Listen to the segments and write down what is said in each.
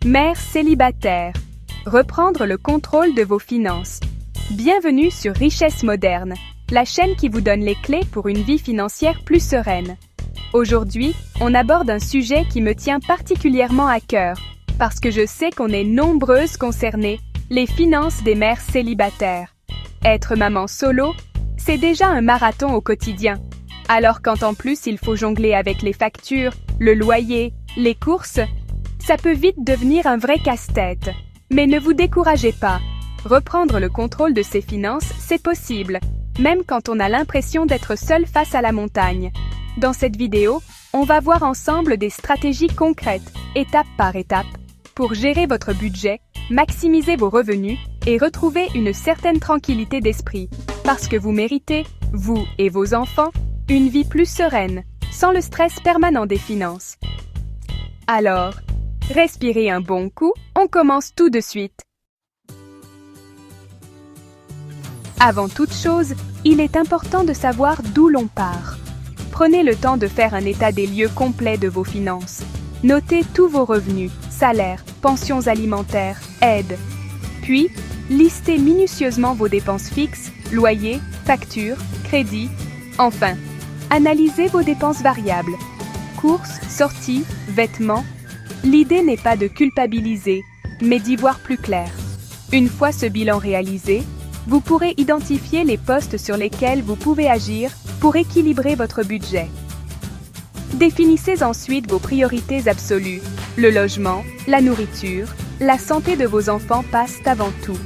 Mère célibataire. Reprendre le contrôle de vos finances. Bienvenue sur Richesse Moderne, la chaîne qui vous donne les clés pour une vie financière plus sereine. Aujourd'hui, on aborde un sujet qui me tient particulièrement à cœur, parce que je sais qu'on est nombreuses concernées, les finances des mères célibataires. Être maman solo, c'est déjà un marathon au quotidien. Alors quand en plus il faut jongler avec les factures, le loyer, les courses, ça peut vite devenir un vrai casse-tête. Mais ne vous découragez pas. Reprendre le contrôle de ses finances, c'est possible, même quand on a l'impression d'être seul face à la montagne. Dans cette vidéo, on va voir ensemble des stratégies concrètes, étape par étape, pour gérer votre budget, maximiser vos revenus et retrouver une certaine tranquillité d'esprit, parce que vous méritez, vous et vos enfants, une vie plus sereine, sans le stress permanent des finances. Alors, respirez un bon coup, on commence tout de suite. Avant toute chose, il est important de savoir d'où l'on part. Prenez le temps de faire un état des lieux complet de vos finances. Notez tous vos revenus, salaires, pensions alimentaires, aides. Puis, listez minutieusement vos dépenses fixes, loyers, factures, crédits. Enfin, analysez vos dépenses variables. Courses, sorties, vêtements. L'idée n'est pas de culpabiliser, mais d'y voir plus clair. Une fois ce bilan réalisé, vous pourrez identifier les postes sur lesquels vous pouvez agir pour équilibrer votre budget. Définissez ensuite vos priorités absolues. Le logement, la nourriture, la santé de vos enfants passent avant tout.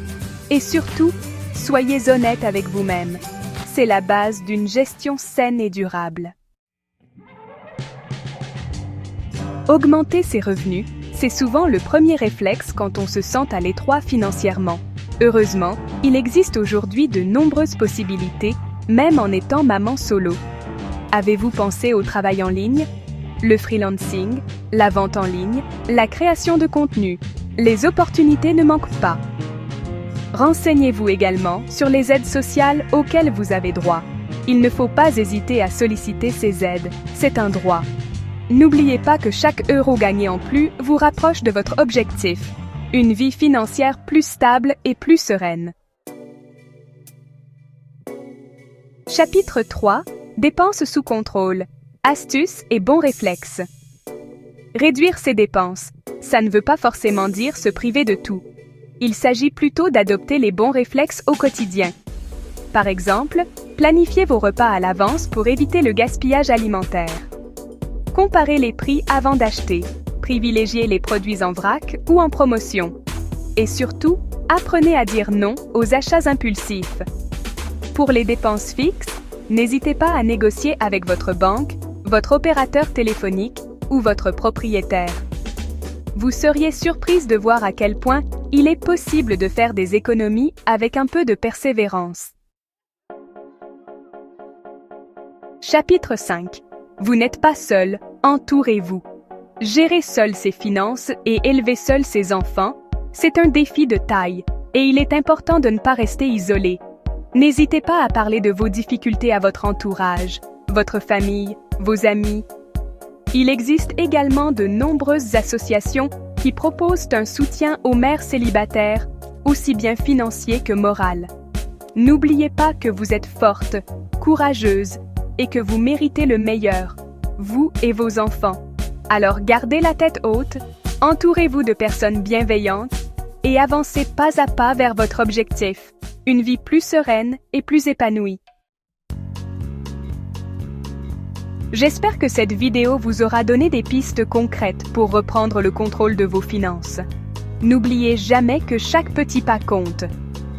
Et surtout, soyez honnête avec vous-même. C'est la base d'une gestion saine et durable. Augmenter ses revenus, c'est souvent le premier réflexe quand on se sent à l'étroit financièrement. Heureusement, il existe aujourd'hui de nombreuses possibilités, même en étant maman solo. Avez-vous pensé au travail en ligne, le freelancing, la vente en ligne, la création de contenu? Les opportunités ne manquent pas. Renseignez-vous également sur les aides sociales auxquelles vous avez droit. Il ne faut pas hésiter à solliciter ces aides, c'est un droit. N'oubliez pas que chaque euro gagné en plus vous rapproche de votre objectif, une vie financière plus stable et plus sereine. Chapitre 3. Dépenses sous contrôle. Astuces et bons réflexes. Réduire ses dépenses. Ça ne veut pas forcément dire se priver de tout. Il s'agit plutôt d'adopter les bons réflexes au quotidien. Par exemple, planifiez vos repas à l'avance pour éviter le gaspillage alimentaire. Comparez les prix avant d'acheter. Privilégiez les produits en vrac ou en promotion. Et surtout, apprenez à dire non aux achats impulsifs. Pour les dépenses fixes, n'hésitez pas à négocier avec votre banque, votre opérateur téléphonique ou votre propriétaire. Vous seriez surprise de voir à quel point il est possible de faire des économies avec un peu de persévérance. Chapitre 5. Vous n'êtes pas seul, entourez-vous. Gérer seul ses finances et élever seul ses enfants, c'est un défi de taille, et il est important de ne pas rester isolé. N'hésitez pas à parler de vos difficultés à votre entourage, votre famille, vos amis. Il existe également de nombreuses associations qui proposent un soutien aux mères célibataires, aussi bien financier que moral. N'oubliez pas que vous êtes forte, courageuse, et que vous méritez le meilleur, vous et vos enfants. Alors gardez la tête haute, entourez-vous de personnes bienveillantes et avancez pas à pas vers votre objectif, une vie plus sereine et plus épanouie. J'espère que cette vidéo vous aura donné des pistes concrètes pour reprendre le contrôle de vos finances. N'oubliez jamais que chaque petit pas compte.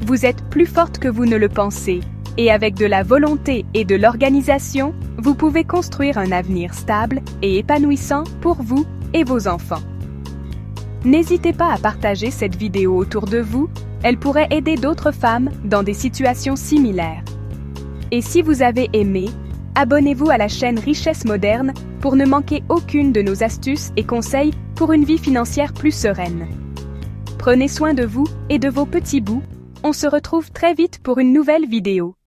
Vous êtes plus forte que vous ne le pensez. Et avec de la volonté et de l'organisation, vous pouvez construire un avenir stable et épanouissant pour vous et vos enfants. N'hésitez pas à partager cette vidéo autour de vous, elle pourrait aider d'autres femmes dans des situations similaires. Et si vous avez aimé, abonnez-vous à la chaîne Richesse Moderne pour ne manquer aucune de nos astuces et conseils pour une vie financière plus sereine. Prenez soin de vous et de vos petits bouts, on se retrouve très vite pour une nouvelle vidéo.